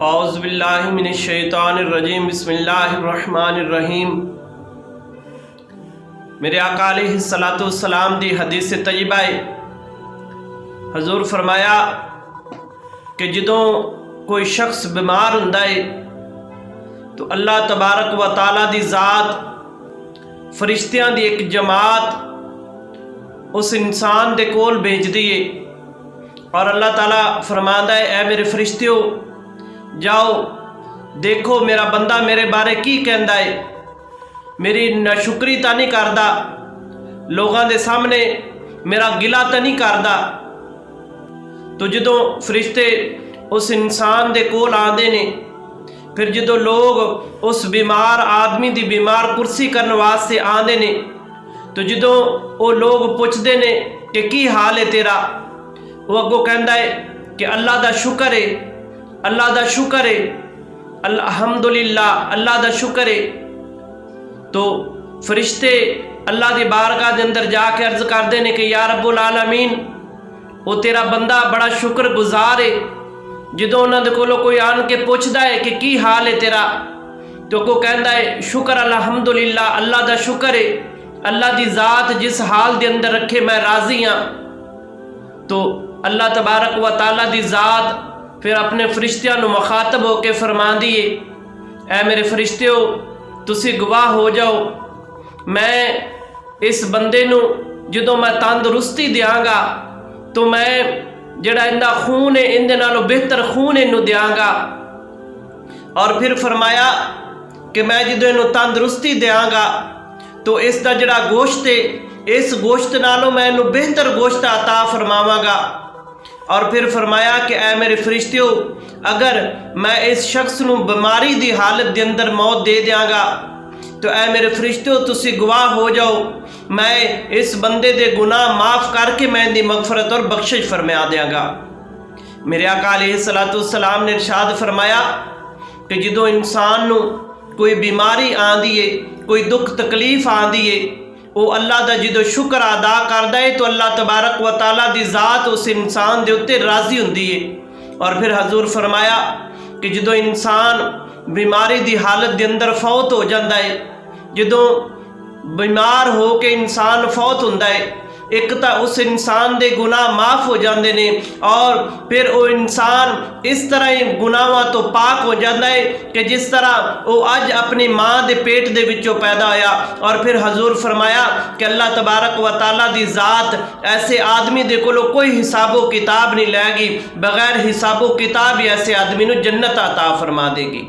औज़ुबिल्लाहि मिनश्शैतानिर्रजीम बिस्मिल्लाहिर्रहमानिर्रहीम। मेरे आका अलैहिस्सलातु वस्सलाम दी हदीस तय्यबा है, हजूर फरमाया कि जदों कोई शख्स बीमार हुंदा है तो अल्लाह तबारक व तआला दी ज़ात फरिश्तियां दी एक जमात उस इंसान दे कोल भेजदी है और अल्लाह ताला फरमांदा है, ऐ मेरे फरिश्तियों जाओ देखो मेरा बंदा मेरे बारे की कहंदा है, मेरी नाशुक्री तो नहीं करता, लोगों के सामने मेरा गिला तो नहीं करता। तो जदों फरिश्ते उस इंसान दे कोल आते ने, फिर जदों लोग उस बीमार आदमी की बीमार कुर्सी करने वास्ते आते ने, तो जदों वो लोग पूछते ने कि की हाल है तेरा, वो अगों कहता है कि अल्लाह का शुक्र है, अल्लाह का शुक्र है, अल्हम्दुलिल्लाह, अल्लाह का शुक्र है। तो फरिश्ते अल्लाह की बारगाह के अंदर जाके अर्ज करते हैं कि या रब्बुल आलमीन, वो तेरा बंदा बड़ा शुक्र गुजार है। जो उन्होंने कोलों कोई आन के पूछता है कि की हाल है तेरा, तो को कहता है शुक्र अल्हम्दुलिल्लाह, अल्लाह का शुक्र है, अल्लाह की ज़ात जिस हाल के अंदर रखे मैं राजी हाँ। तो अल्लाह तबारक व तआला की ज़ात फिर अपने फरिश्तियां नूं मुखातब होकर फरमांदी है, ऐ मेरे फरिश्तियों तुसी गवाह हो जाओ, मैं इस बंदे नूं जदों मैं तंदुरुस्ती देंगा तो मैं जिहड़ा इहदा खून है इहदे नालों बेहतर खून इनू देंगा। और फिर फरमाया कि मैं जदों इनू तंदुरुस्ती देंगा तो इसका जिहड़ा गोश्त है इस गोश्त नालों मैं इनू बेहतर गोश्त अता फरमावांगा। और फिर फरमाया कि ऐ मेरे फरिश्तियों अगर मैं इस शख्स नूं बीमारी की हालत के अंदर मौत दे देंगा तो ऐ मेरे फरिश्तियों तुसी गवाह हो जाओ, मैं इस बंदे दे गुनाह माफ़ करके मैं इनकी मगफरत और बख्शिश फरमा देंगा। मेरे आका अलैहिस्सलातु वस्सलाम ने इरशाद फरमाया कि जदों इंसान नूं कोई बीमारी आंदी है, कोई दुख तकलीफ आंदी है, वो अल्लाह का जो शुक्र अदा करता है तो अल्लाह तबारक व तआला की ज़ात उस इंसान के उत्ते राजी होंदी है। और फिर हजूर फरमाया कि जदों इंसान बीमारी की हालत के अंदर फौत हो जाता है, जदों बीमार हो के इंसान फौत होता है, एक तो उस इंसान के गुनाह माफ़ हो जाते हैं और फिर वो इंसान इस तरह ही गुनाहों तो पाक हो जाता है कि जिस तरह वो अज अपनी माँ के पेट के विचों पैदा होया। और फिर हजूर फरमाया कि अल्लाह तबारक व तआला की ज़ात ऐसे आदमी दे कोलों कोई हिसाबो किताब नहीं लैगी, बगैर हिसाबो किताब ही ऐसे आदमी नूं जन्नत अता फरमा देगी।